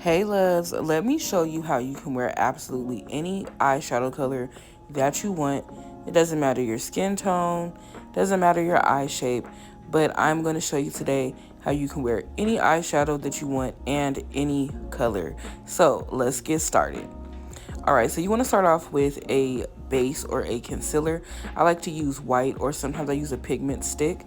Hey loves, let me show you how you can wear absolutely any eyeshadow color that you want. It doesn't matter your skin tone, doesn't matter your eye shape, but I'm going to show you today how you can wear any eyeshadow that you want and any color. So let's get started. Alright, so you want to start off with a base or a concealer. I like to use white, or sometimes I use a pigment stick.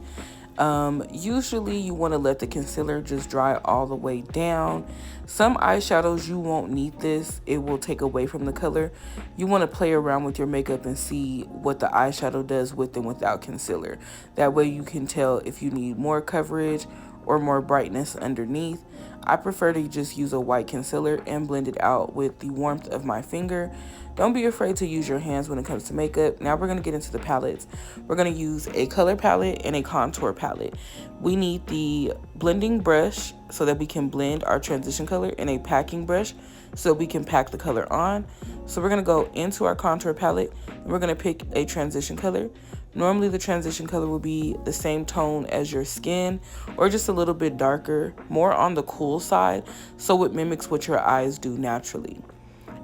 Usually you want to let the concealer just dry all the way down. Some eyeshadows you won't need this, it will take away from the color. You want to play around with your makeup and see what the eyeshadow does with and without concealer. That way you can tell if you need more coverage or more brightness underneath. I prefer to just use a white concealer and blend it out with the warmth of my finger. Don't be afraid to use your hands when it comes to makeup. Now we're going to get into the palettes. We're going to use a color palette and a contour palette. We need the blending brush so that we can blend our transition color, and a packing brush so we can pack the color on. So we're going to go into our contour palette and we're going to pick a transition color. Normally the transition color will be the same tone as your skin or just a little bit darker, more on the cool side, so it mimics what your eyes do naturally.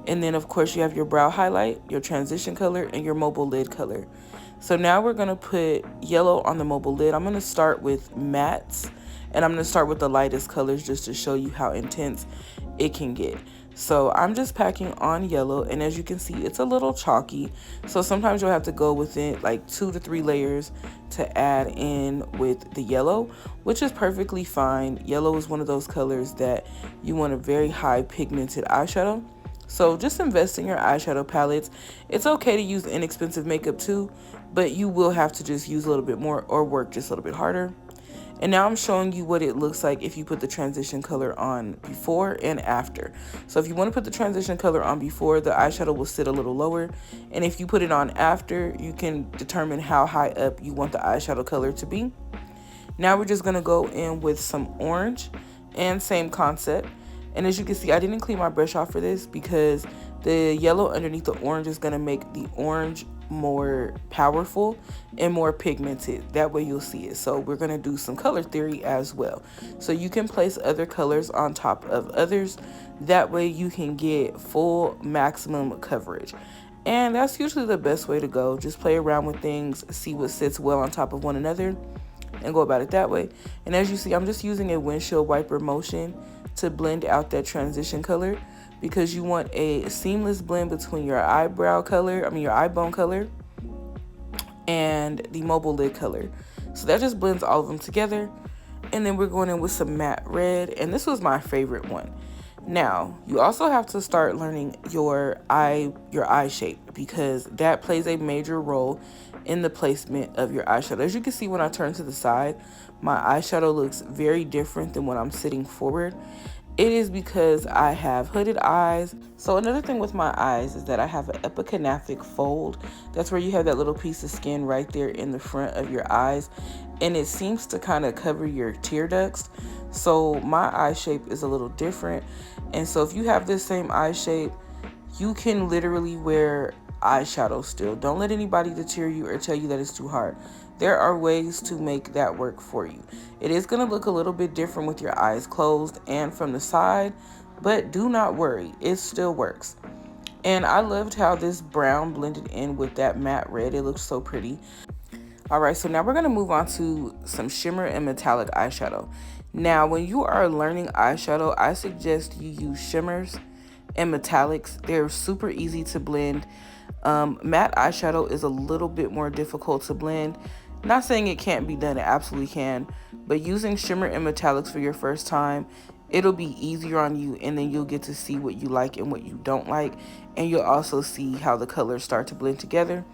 And then of course you have your brow highlight, your transition color, and your mobile lid color. So now we're going to put yellow on the mobile lid. I'm going to start with mattes, and I'm going to start with the lightest colors just to show you how intense it can get. So I'm just packing on yellow, and as you can see, it's a little chalky. So sometimes you'll have to go within like 2 to 3 layers to add in with the yellow, which is perfectly fine. Yellow is one of those colors that you want a very high pigmented eyeshadow. So just invest in your eyeshadow palettes. It's okay to use inexpensive makeup too, but you will have to just use a little bit more or work just a little bit harder. And now I'm showing you what it looks like if you put the transition color on before and after. So if you want to put the transition color on before, the eyeshadow will sit a little lower. And if you put it on after, you can determine how high up you want the eyeshadow color to be. Now we're just going to go in with some orange, and same concept. And as you can see, I didn't clean my brush off for this because the yellow underneath the orange is going to make the orange more powerful and more pigmented. That way you'll see it. So we're going to do some color theory as well. So you can place other colors on top of others. That way you can get full maximum coverage. And that's usually the best way to go. Just play around with things, see what sits well on top of one another, and go about it that way. And as you see, I'm just using a windshield wiper motion to blend out that transition color, because you want a seamless blend between your eyebrow color, your eye bone color, and the mobile lid color. So that just blends all of them together. And then we're going in with some matte red, and this was my favorite one. Now, you also have to start learning your eye shape, because that plays a major role in the placement of your eyeshadow. As you can see, when I turn to the side, my eyeshadow looks very different than when I'm sitting forward. It is because I have hooded eyes. So another thing with my eyes is that I have an epicanoptic fold. That's where you have that little piece of skin right there in the front of your eyes, and it seems to kind of cover your tear ducts. So my eye shape is a little different. And so if you have this same eye shape, you can literally wear eyeshadow still. Don't let anybody deter you or tell you that it's too hard. There are ways to make that work for you. It is going to look a little bit different with your eyes closed and from the side, but do not worry, it still works. And I loved how this brown blended in with that matte red. It looks so pretty. Alright, so now we're going to move on to some shimmer and metallic eyeshadow. Now, when you are learning eyeshadow, I suggest you use shimmers and metallics. They're super easy to blend. Matte eyeshadow is a little bit more difficult to blend. Not saying it can't be done, it absolutely can. But using shimmer and metallics for your first time, it'll be easier on you, and then you'll get to see what you like and what you don't like. And you'll also see how the colors start to blend together.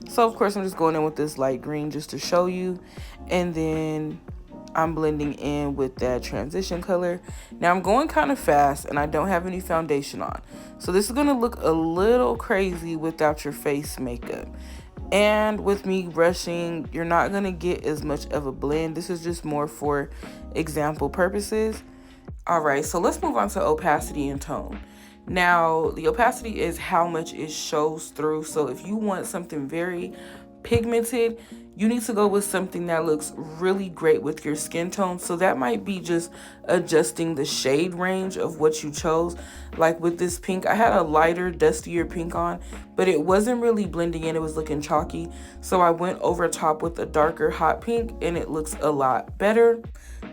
So of course I'm just going in with this light green just to show you, and then I'm blending in with that transition color. Now I'm going kind of fast and I don't have any foundation on, so this is going to look a little crazy without your face makeup. And with me rushing, you're not going to get as much of a blend. This is just more for example purposes. Alright, so let's move on to opacity and tone. Now, the opacity is how much it shows through. So if you want something very pigmented, you need to go with something that looks really great with your skin tone. So that might be just adjusting the shade range of what you chose. Like with this pink, I had a lighter, dustier pink on, but it wasn't really blending in. It was looking chalky. So I went over top with a darker hot pink and it looks a lot better.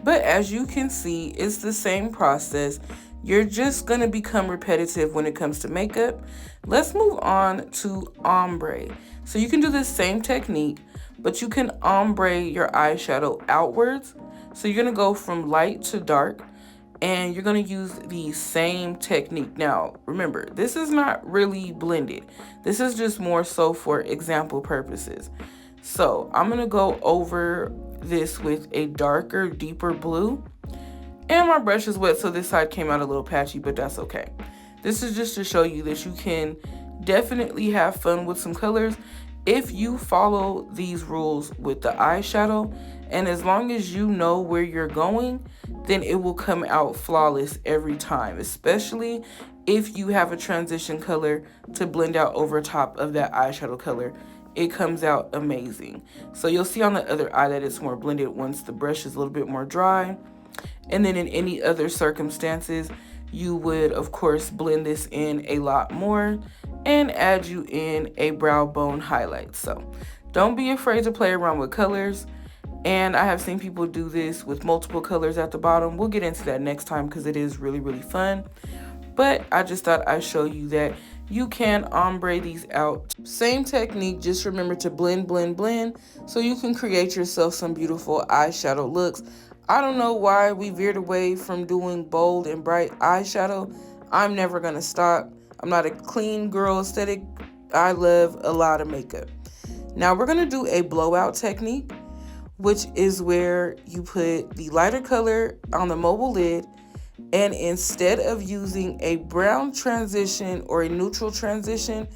But as you can see, it's the same process. You're just going to become repetitive when it comes to makeup. Let's move on to ombre. So you can do the same technique, but you can ombre your eyeshadow outwards. So you're going to go from light to dark, and you're going to use the same technique. Now, remember, this is not really blended. This is just more so for example purposes. So I'm going to go over this with a darker, deeper blue. And my brush is wet, so this side came out a little patchy, but that's okay. This is just to show you that you can definitely have fun with some colors if you follow these rules with the eyeshadow. And as long as you know where you're going, then it will come out flawless every time, especially if you have a transition color to blend out over top of that eyeshadow color. It comes out amazing. So you'll see on the other eye that it's more blended once the brush is a little bit more dry. And then in any other circumstances, you would, of course, blend this in a lot more and add you in a brow bone highlight. So don't be afraid to play around with colors. And I have seen people do this with multiple colors at the bottom. We'll get into that next time because it is really, really fun. But I just thought I'd show you that you can ombre these out. Same technique, just remember to blend, blend, blend, so you can create yourself some beautiful eyeshadow looks. I don't know why we veered away from doing bold and bright eyeshadow. I'm never gonna stop. I'm not a clean girl aesthetic. I love a lot of makeup. Now we're gonna do a blowout technique, which is where you put the lighter color on the mobile lid, and instead of using a brown transition or a neutral transition,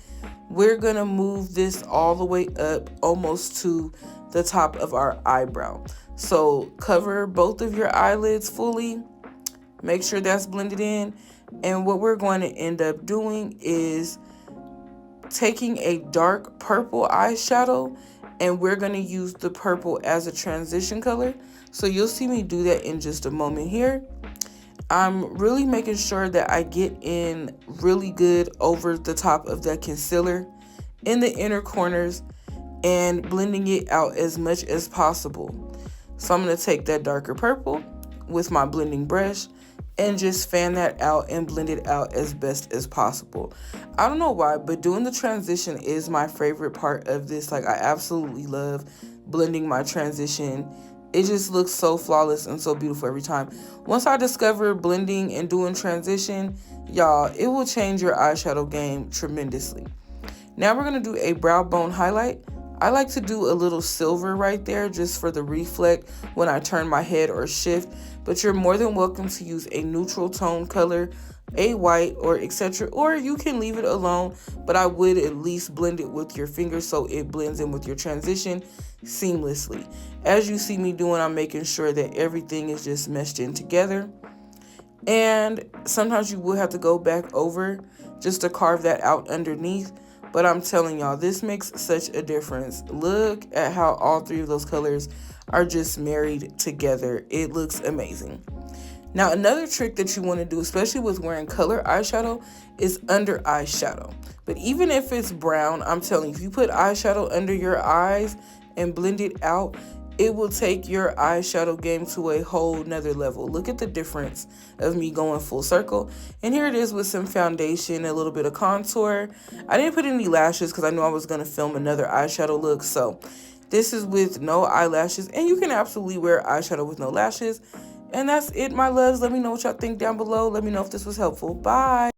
we're gonna move this all the way up almost to the top of our eyebrow. So cover both of your eyelids fully, make sure that's blended in. And what we're going to end up doing is taking a dark purple eyeshadow, and we're going to use the purple as a transition color. So you'll see me do that in just a moment here. I'm really making sure that I get in really good over the top of that concealer in the inner corners and blending it out as much as possible. So I'm going to take that darker purple with my blending brush and just fan that out and blend it out as best as possible. I don't know why, but doing the transition is my favorite part of this. Like, I absolutely love blending my transition. It just looks so flawless and so beautiful every time. Once I discover blending and doing transition, y'all, it will change your eyeshadow game tremendously. Now we're going to do a brow bone highlight. I like to do a little silver right there just for the reflect when I turn my head or shift, but you're more than welcome to use a neutral tone color, a white or etc., or you can leave it alone, but I would at least blend it with your finger so it blends in with your transition seamlessly. As you see me doing, I'm making sure that everything is just meshed in together. And sometimes you will have to go back over just to carve that out underneath. But I'm telling y'all, this makes such a difference. Look at how all three of those colors are just married together. It looks amazing. Now, another trick that you want to do, especially with wearing color eyeshadow, is under eyeshadow. But even if it's brown, I'm telling you, if you put eyeshadow under your eyes and blend it out, it will take your eyeshadow game to a whole nother level. Look at the difference of me going full circle. And here it is with some foundation, a little bit of contour. I didn't put any lashes because I knew I was going to film another eyeshadow look. So this is with no eyelashes, and you can absolutely wear eyeshadow with no lashes. And that's it, my loves. Let me know what y'all think down below. Let me know if this was helpful. Bye.